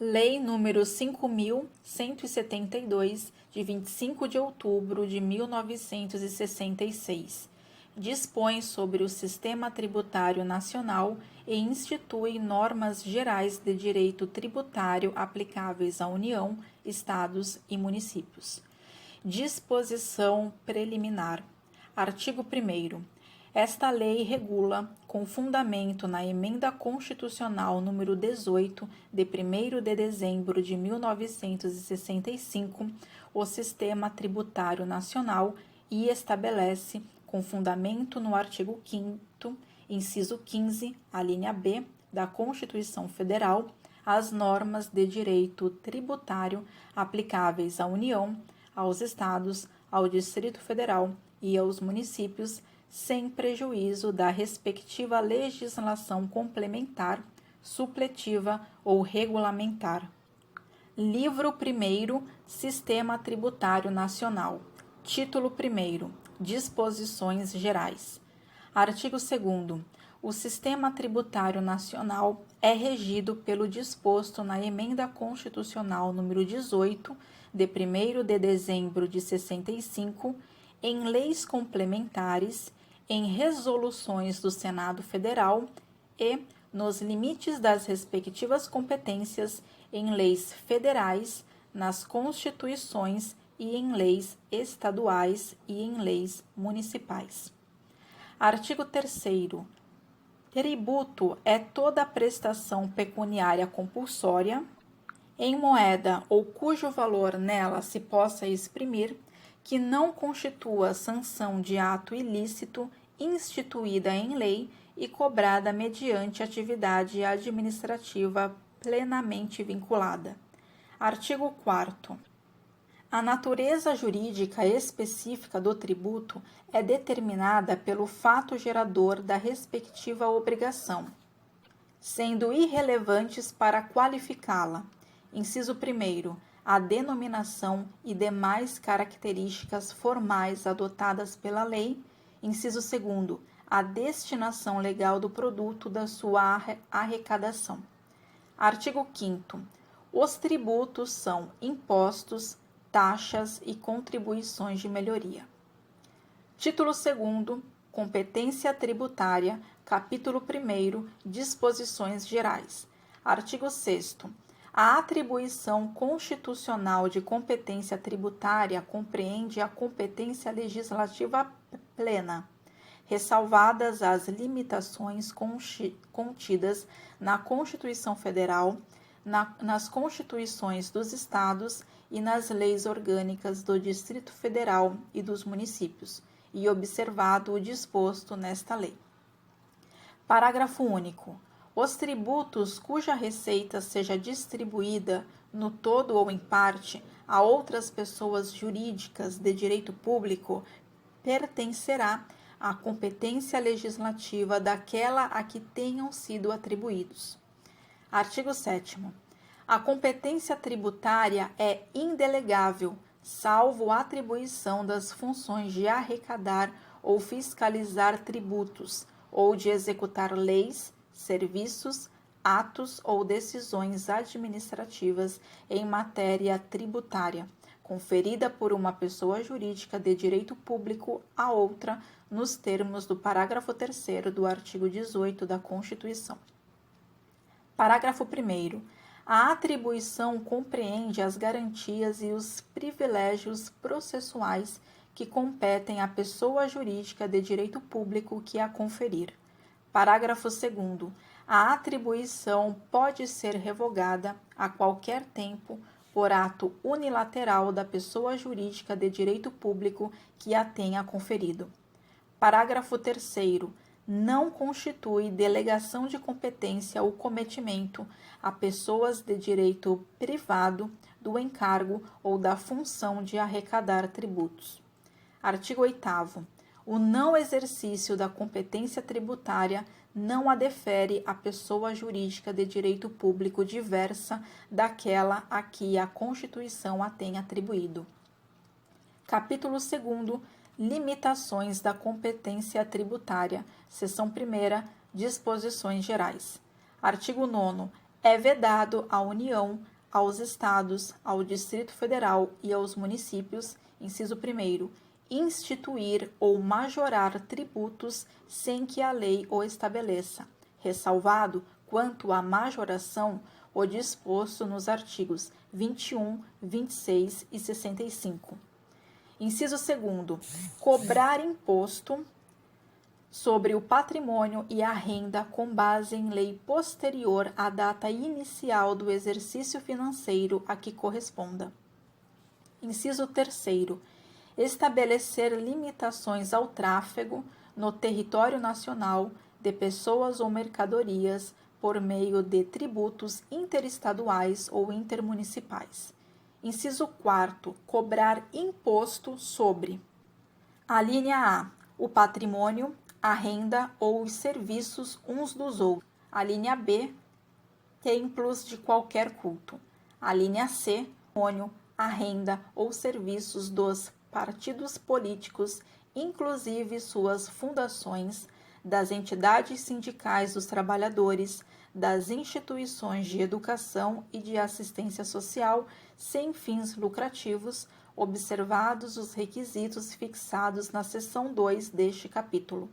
Lei número 5.172, de 25 de outubro de 1966, dispõe sobre o Sistema Tributário Nacional e institui normas gerais de direito tributário aplicáveis à União, Estados e municípios. Disposição preliminar. Artigo 1º. Esta lei regula, com fundamento na Emenda Constitucional número 18, de 1º de dezembro de 1965, o Sistema Tributário Nacional e estabelece, com fundamento no artigo 5º, inciso 15, a linha B, da Constituição Federal, as normas de direito tributário aplicáveis à União, aos Estados, ao Distrito Federal e aos municípios, sem prejuízo da respectiva legislação complementar, supletiva ou regulamentar. Livro 1º, Sistema Tributário Nacional. Título 1º, Disposições Gerais. Artigo 2º. O Sistema Tributário Nacional é regido pelo disposto na Emenda Constitucional número 18, de 1º de dezembro de 65, em leis complementares, em resoluções do Senado Federal e, nos limites das respectivas competências, em leis federais, nas constituições e em leis estaduais e em leis municipais. Artigo 3º. Tributo é toda prestação pecuniária compulsória, em moeda ou cujo valor nela se possa exprimir, que não constitua sanção de ato ilícito instituída em lei e cobrada mediante atividade administrativa plenamente vinculada. Artigo 4º. A natureza jurídica específica do tributo é determinada pelo fato gerador da respectiva obrigação, sendo irrelevantes para qualificá-la. Inciso 1º. A denominação e demais características formais adotadas pela lei. Inciso 2º. A destinação legal do produto da sua arrecadação. Artigo 5º. Os tributos são impostos, taxas e contribuições de melhoria. Título 2º. Competência tributária. Capítulo 1º. Disposições gerais. Artigo 6º. A atribuição constitucional de competência tributária compreende a competência legislativa plena, ressalvadas as limitações contidas na Constituição Federal, nas Constituições dos Estados e nas leis orgânicas do Distrito Federal e dos municípios, e observado o disposto nesta lei. Parágrafo único. Os tributos cuja receita seja distribuída no todo ou em parte a outras pessoas jurídicas de direito público pertencerá à competência legislativa daquela a que tenham sido atribuídos. Artigo 7º. A competência tributária é indelegável, salvo a atribuição das funções de arrecadar ou fiscalizar tributos, ou de executar leis, serviços, atos ou decisões administrativas em matéria tributária, conferida por uma pessoa jurídica de direito público a outra, nos termos do parágrafo 3º do artigo 18 da Constituição. Parágrafo 1º. A atribuição compreende as garantias e os privilégios processuais que competem à pessoa jurídica de direito público que a conferir. Parágrafo 2º. A atribuição pode ser revogada a qualquer tempo por ato unilateral da pessoa jurídica de direito público que a tenha conferido. Parágrafo 3º. Não constitui delegação de competência o cometimento a pessoas de direito privado do encargo ou da função de arrecadar tributos. Artigo 8º. O não exercício da competência tributária não a defere a pessoa jurídica de direito público diversa daquela a que a Constituição a tem atribuído. Capítulo 2º. Limitações da competência tributária. Seção 1ª. Disposições gerais. Artigo 9º. É vedado à União aos estados, ao Distrito Federal e aos municípios, inciso 1º, instituir ou majorar tributos sem que a lei o estabeleça, ressalvado, quanto à majoração, o disposto nos artigos 21, 26 e 65. Inciso 2º, cobrar imposto sobre o patrimônio e a renda com base em lei posterior à data inicial do exercício financeiro a que corresponda. Inciso 3º, estabelecer limitações ao tráfego no território nacional de pessoas ou mercadorias por meio de tributos interestaduais ou intermunicipais. Inciso 4º, cobrar imposto sobre: a linha A, o patrimônio, a renda ou os serviços uns dos outros. A linha B, templos de qualquer culto. A linha C, patrimônio, a renda ou serviços dos partidos políticos, inclusive suas fundações, das entidades sindicais dos trabalhadores, das instituições de educação e de assistência social sem fins lucrativos, observados os requisitos fixados na seção 2 deste capítulo.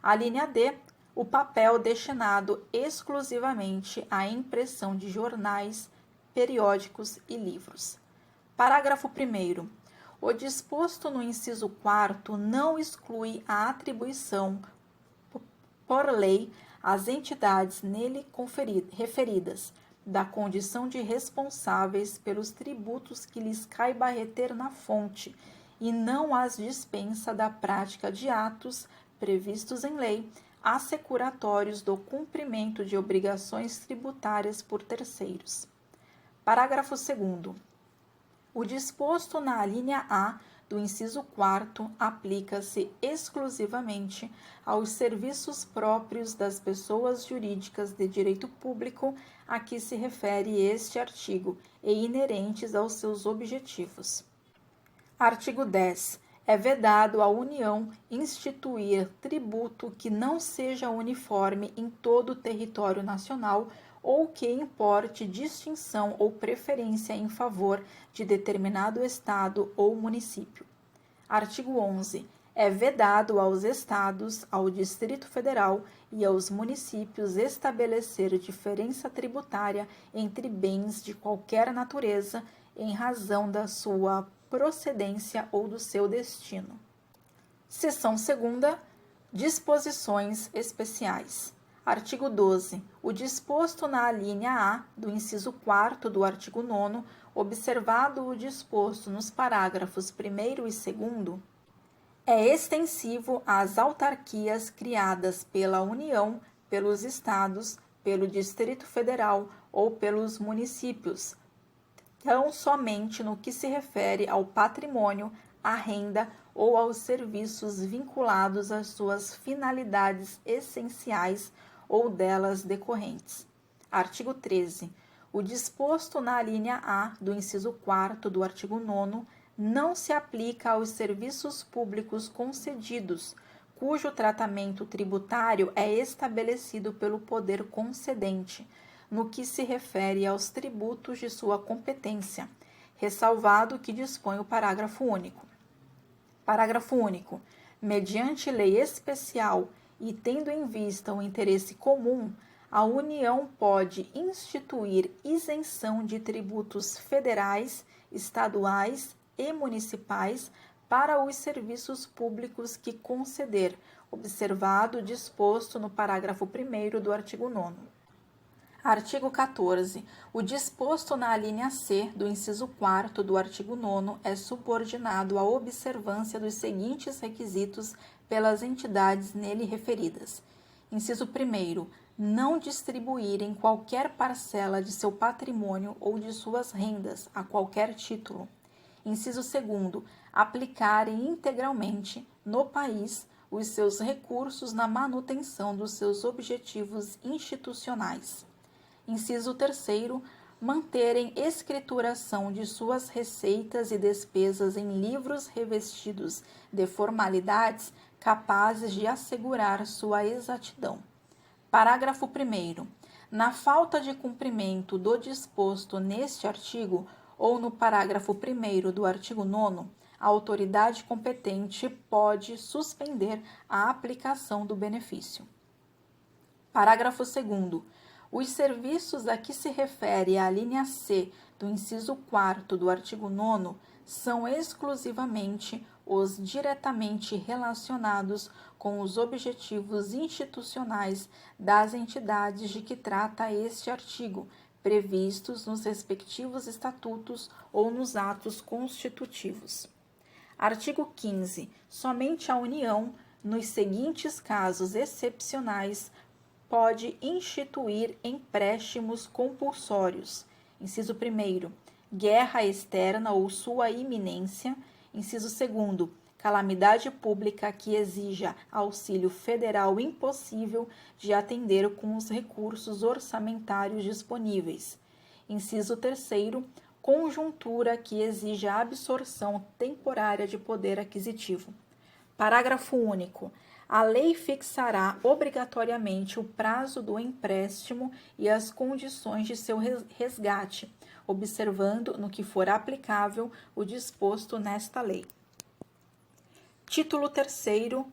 A linha D, o papel destinado exclusivamente à impressão de jornais, periódicos e livros. Parágrafo 1º. O disposto no inciso 4º não exclui a atribuição por lei às entidades nele referidas da condição de responsáveis pelos tributos que lhes caiba reter na fonte e não as dispensa da prática de atos previstos em lei assecuratórios do cumprimento de obrigações tributárias por terceiros. Parágrafo 2º. O disposto na linha A do inciso 4º aplica-se exclusivamente aos serviços próprios das pessoas jurídicas de direito público a que se refere este artigo e inerentes aos seus objetivos. Artigo 10. É vedado à União instituir tributo que não seja uniforme em todo o território nacional ou que importe distinção ou preferência em favor de determinado estado ou município. Artigo 11. É vedado aos estados, ao Distrito Federal e aos municípios estabelecer diferença tributária entre bens de qualquer natureza em razão da sua procedência ou do seu destino. Seção 2ª. Disposições especiais. Artigo 12. O disposto na linha A do inciso 4º do artigo 9º, observado o disposto nos parágrafos 1º e 2º, é extensivo às autarquias criadas pela União, pelos estados, pelo Distrito Federal ou pelos municípios, tão somente no que se refere ao patrimônio, à renda ou aos serviços vinculados às suas finalidades essenciais ou delas decorrentes. Artigo 13. O disposto na linha A do inciso 4º do artigo 9º não se aplica aos serviços públicos concedidos, cujo tratamento tributário é estabelecido pelo poder concedente, no que se refere aos tributos de sua competência, ressalvado o que dispõe o parágrafo único. Parágrafo único. Mediante lei especial e tendo em vista o interesse comum, a União pode instituir isenção de tributos federais, estaduais e municipais para os serviços públicos que conceder, observado o disposto no parágrafo 1º do artigo 9º. Artigo 14. O disposto na linha C do inciso 4º do artigo 9º é subordinado à observância dos seguintes requisitos pelas entidades nele referidas. Inciso 1º. Não distribuírem qualquer parcela de seu patrimônio ou de suas rendas a qualquer título. Inciso 2º. Aplicarem integralmente, no país, os seus recursos na manutenção dos seus objetivos institucionais. Inciso 3º, manterem escrituração de suas receitas e despesas em livros revestidos de formalidades capazes de assegurar sua exatidão. Parágrafo 1º. Na falta de cumprimento do disposto neste artigo ou no parágrafo 1º do artigo 9º, a autoridade competente pode suspender a aplicação do benefício. Parágrafo 2º. Os serviços a que se refere a linha C do inciso 4º do artigo 9º são exclusivamente os diretamente relacionados com os objetivos institucionais das entidades de que trata este artigo, previstos nos respectivos estatutos ou nos atos constitutivos. Artigo 15. Somente a União, nos seguintes casos excepcionais, pode instituir empréstimos compulsórios. Inciso 1º, guerra externa ou sua iminência. Inciso 2º, calamidade pública que exija auxílio federal impossível de atender com os recursos orçamentários disponíveis. Inciso 3º, conjuntura que exija absorção temporária de poder aquisitivo. Parágrafo único. A lei fixará obrigatoriamente o prazo do empréstimo e as condições de seu resgate, observando, no que for aplicável, o disposto nesta lei. Título 3º.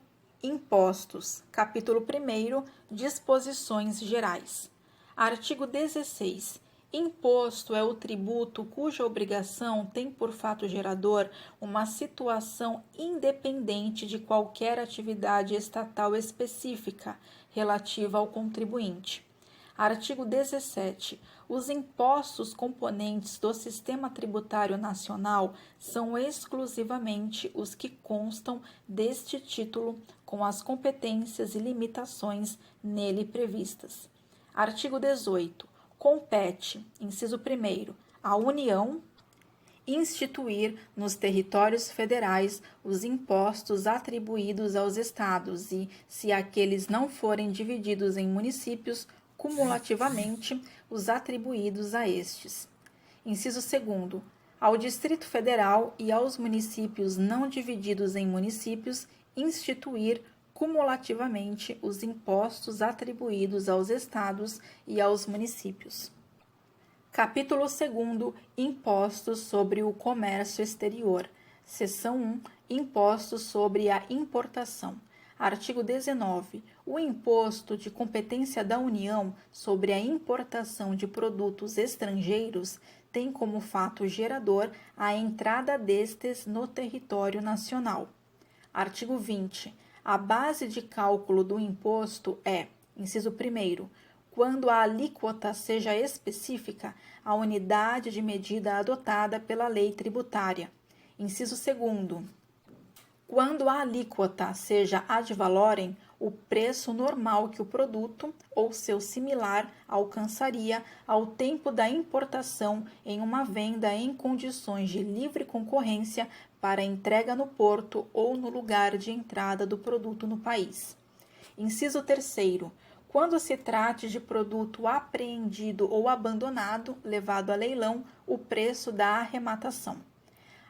Impostos. Capítulo 1º. Disposições gerais. Artigo 16. Imposto é o tributo cuja obrigação tem por fato gerador uma situação independente de qualquer atividade estatal específica relativa ao contribuinte. Artigo 17. Os impostos componentes do Sistema Tributário Nacional são exclusivamente os que constam deste título, com as competências e limitações nele previstas. Artigo 18. Compete, inciso 1º, à União instituir nos territórios federais os impostos atribuídos aos estados e, se aqueles não forem divididos em municípios, cumulativamente os atribuídos a estes. Inciso 2º, ao Distrito Federal e aos municípios não divididos em municípios, instituir cumulativamente os impostos atribuídos aos estados e aos municípios. Capítulo 2º. Impostos sobre o comércio exterior. Seção 1. Impostos sobre a importação. Artigo 19. O imposto de competência da União sobre a importação de produtos estrangeiros tem como fato gerador a entrada destes no território nacional. Artigo 20. A base de cálculo do imposto é, inciso 1º, quando a alíquota seja específica, a unidade de medida adotada pela lei tributária. Inciso 2º, quando a alíquota seja ad valorem, o preço normal que o produto ou seu similar alcançaria ao tempo da importação em uma venda em condições de livre concorrência para entrega no porto ou no lugar de entrada do produto no país. Inciso 3º, quando se trate de produto apreendido ou abandonado, levado a leilão, o preço da arrematação.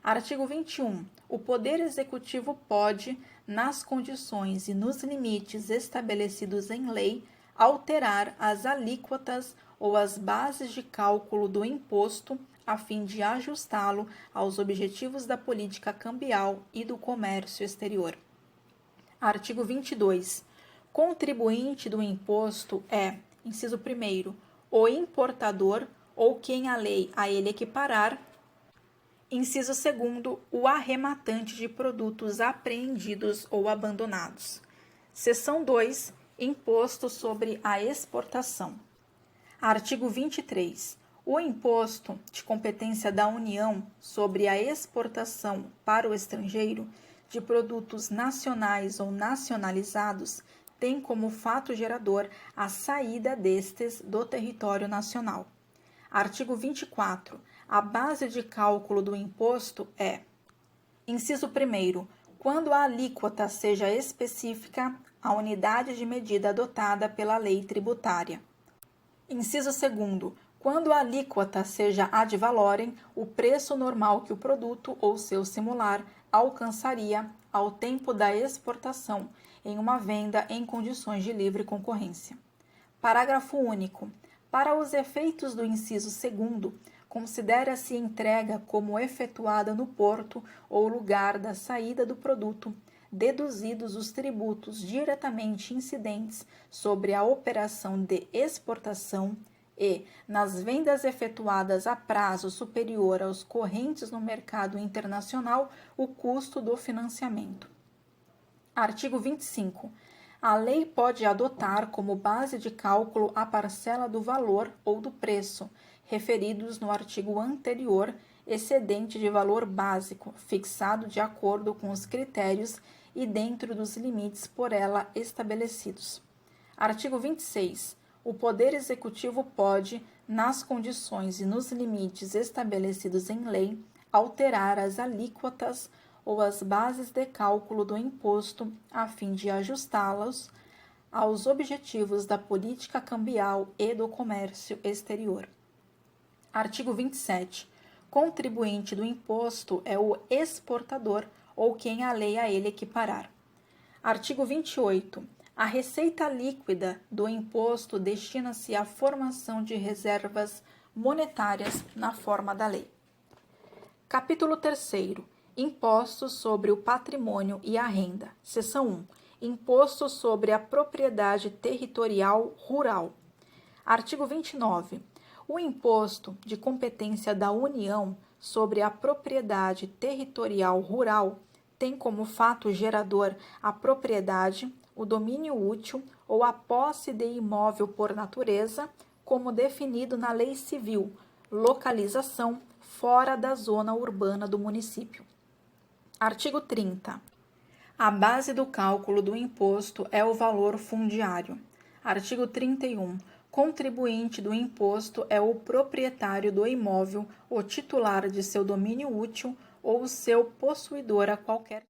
Artigo 21. O Poder Executivo pode, nas condições e nos limites estabelecidos em lei, alterar as alíquotas ou as bases de cálculo do imposto a fim de ajustá-lo aos objetivos da política cambial e do comércio exterior. Artigo 22. Contribuinte do imposto é, inciso 1º, o importador ou quem a lei a ele equiparar. Inciso 2º, o arrematante de produtos apreendidos ou abandonados. Seção 2, Imposto sobre a exportação. Artigo 23. O imposto de competência da União sobre a exportação para o estrangeiro de produtos nacionais ou nacionalizados tem como fato gerador a saída destes do território nacional. Artigo 24. A base de cálculo do imposto é, inciso 1º, quando a alíquota seja específica, a unidade de medida adotada pela lei tributária. Inciso 2º, quando a alíquota seja ad valorem, o preço normal que o produto ou seu similar alcançaria ao tempo da exportação em uma venda em condições de livre concorrência. Parágrafo único. Para os efeitos do inciso 2º, considera-se entrega como efetuada no porto ou lugar da saída do produto, deduzidos os tributos diretamente incidentes sobre a operação de exportação e, nas vendas efetuadas a prazo superior aos correntes no mercado internacional, o custo do financiamento. Artigo 25. A lei pode adotar como base de cálculo a parcela do valor ou do preço, referidos no artigo anterior, excedente de valor básico, fixado de acordo com os critérios e dentro dos limites por ela estabelecidos. Artigo 26. O Poder Executivo pode, nas condições e nos limites estabelecidos em lei, alterar as alíquotas ou as bases de cálculo do imposto a fim de ajustá-los aos objetivos da política cambial e do comércio exterior. Artigo 27. Contribuinte do imposto é o exportador ou quem a lei a ele equiparar. Artigo 28. A receita líquida do imposto destina-se à formação de reservas monetárias na forma da lei. Capítulo 3º. Impostos sobre o patrimônio e a renda. Seção 1. Imposto sobre a propriedade territorial rural. Artigo 29. O imposto de competência da União sobre a propriedade territorial rural tem como fato gerador a propriedade, o domínio útil ou a posse de imóvel por natureza, como definido na Lei Civil, localização fora da zona urbana do município. Artigo 30. A base do cálculo do imposto é o valor fundiário. Artigo 31. Contribuinte do imposto é o proprietário do imóvel, o titular de seu domínio útil ou o seu possuidor a qualquer